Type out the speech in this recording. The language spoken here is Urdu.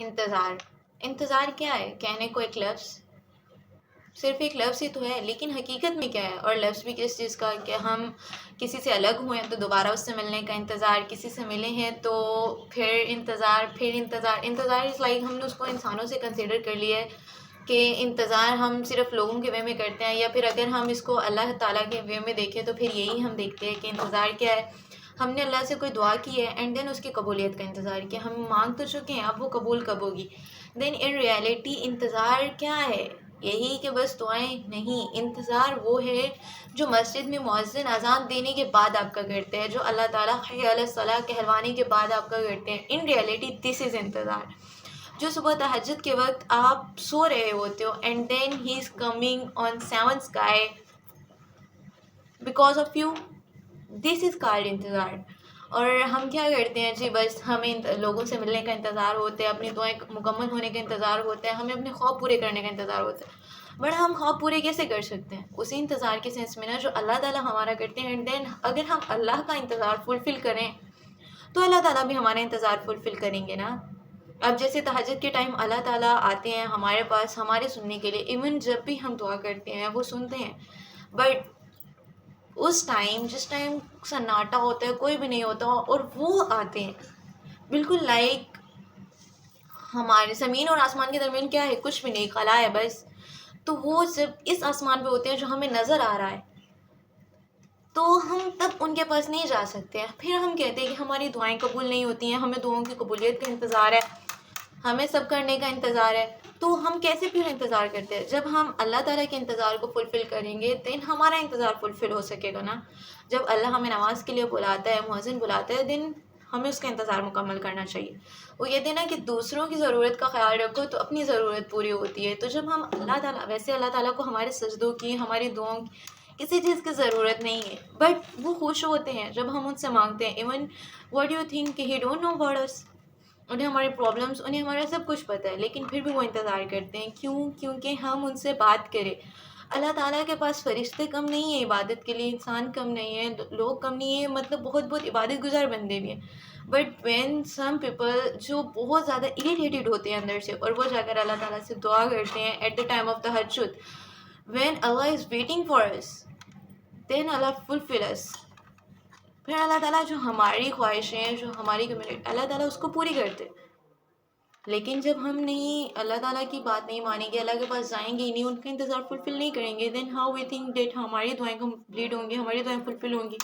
انتظار انتظار کیا ہے؟ کہنے کو ایک لفظ، صرف ایک لفظ ہی تو ہے، لیکن حقیقت میں کیا ہے؟ اور لفظ بھی کس چیز کا کہ ہم کسی سے الگ ہوئے ہیں تو دوبارہ اس سے ملنے کا انتظار، کسی سے ملے ہیں تو پھر انتظار، پھر انتظار. انتظار از لائک ہم نے اس کو انسانوں سے کنسیڈر کر لیا ہے کہ انتظار ہم صرف لوگوں کے وے میں کرتے ہیں، یا پھر اگر ہم اس کو اللہ تعالیٰ کے وے میں دیکھیں تو پھر یہی ہم دیکھتے ہیں کہ انتظار کیا ہے. ہم نے اللہ سے کوئی دعا کی ہے اینڈ دین اس کی قبولیت کا انتظار کیا، ہم مانگ تو چکے ہیں، اب وہ قبول کب ہوگی. دین ان ریالٹی انتظار کیا ہے؟ یہی کہ بس دعائیں نہیں. انتظار وہ ہے جو مسجد میں مؤذن اذان دینے کے بعد آپ کا کرتے ہیں، جو اللہ تعالیٰ حی علی الصلاح کہلوانے کے بعد آپ کا کرتے ہیں. ان ریالٹی دس از انتظار. جو صبح تہجد کے وقت آپ سو رہے ہوتے ہو and then he is coming on seven sky because of you, this is called انتظار. اور ہم کیا کرتے ہیں جی؟ بس ہمیں لوگوں سے ملنے کا انتظار ہوتا ہے، اپنی دعائیں مکمل ہونے کا انتظار ہوتا ہے، ہمیں اپنے خواب پورے کرنے کا انتظار ہوتا ہے. بٹ ہم خواب پورے کیسے کر سکتے ہیں؟ اسی انتظار کے سینس میں نا جو اللہ تعالیٰ ہمارا کرتے ہیں. اینڈ دین اگر ہم اللہ کا انتظار فلفل کریں تو اللہ تعالیٰ بھی ہمارا انتظار فلفل کریں گے نا. اب جیسے تہجد کے ٹائم اللہ تعالیٰ آتے ہیں ہمارے پاس ہمارے سننے کے لیے، ایون جب بھی ہم دعا کرتے ہیں وہ سنتے ہیں. بٹ اس ٹائم جس ٹائم سناٹا ہوتا ہے، کوئی بھی نہیں ہوتا، اور وہ آتے ہیں بالکل لائک ہمارے زمین اور آسمان کے درمیان کیا ہے؟ کچھ بھی نہیں، خلا ہے بس. تو وہ جب اس آسمان پہ ہوتے ہیں جو ہمیں نظر آ رہا ہے تو ہم تب ان کے پاس نہیں جا سکتے ہیں. پھر ہم کہتے ہیں کہ ہماری دعائیں قبول نہیں ہوتی ہیں، ہمیں دعاؤں کی قبولیت کا انتظار ہے، ہمیں سب کرنے کا انتظار ہے. تو ہم کیسے پھر انتظار کرتے ہیں؟ جب ہم اللہ تعالیٰ کے انتظار کو فلفل کریں گے دین ہمارا انتظار فلفل ہو سکے گا نا. جب اللہ ہمیں نماز کے لیے بلاتا ہے، مؤذن بلاتا ہے، دین ہمیں اس کا انتظار مکمل کرنا چاہیے. وہ کہتے ہیں نا کہ دوسروں کی ضرورت کا خیال رکھو تو اپنی ضرورت پوری ہوتی ہے. تو جب ہم اللہ تعالیٰ، ویسے اللہ تعالیٰ کو ہمارے سجدوں کی، ہماری دعاؤں کی کسی چیز کی ضرورت نہیں ہے، بٹ وہ خوش ہوتے ہیں جب ہم ان سے مانگتے ہیں. ایون واٹ یو تھنک کہ ہی ڈونٹ نو اباؤٹ اس، انہیں ہمارے پرابلمس، انہیں ہمارا سب کچھ پتہ ہے، لیکن پھر بھی وہ انتظار کرتے ہیں. کیوں؟ کیونکہ ہم ان سے بات کریں. اللہ تعالیٰ کے پاس فرشتے کم نہیں ہیں عبادت کے لیے، انسان کم نہیں ہیں، لوگ کم نہیں ہیں، مطلب بہت بہت عبادت گزار بندے بھی ہیں. بٹ وین سم پیپل جو بہت زیادہ اریٹیٹڈ ہوتے ہیں اندر سے، اور وہ جا کر اللہ تعالیٰ سے دعا کرتے ہیں ایٹ دا ٹائم آف تہجد، when Allah is waiting for us, then Allah fulfil us. پھر اللہ تعالیٰ جو ہماری خواہشیں، جو ہماری کمیونٹی، اللہ تعالیٰ اس کو پوری کرتے. لیکن جب ہم نہیں اللہ تعالیٰ کی بات نہیں مانیں گے، اللہ کے پاس جائیں گے ہی نہیں، ان کا انتظار فلفل نہیں کریں گے، then how we think that ہماری دعائیں کمپلیٹ ہوں گی، ہماری دعائیں فلفل ہوں گی؟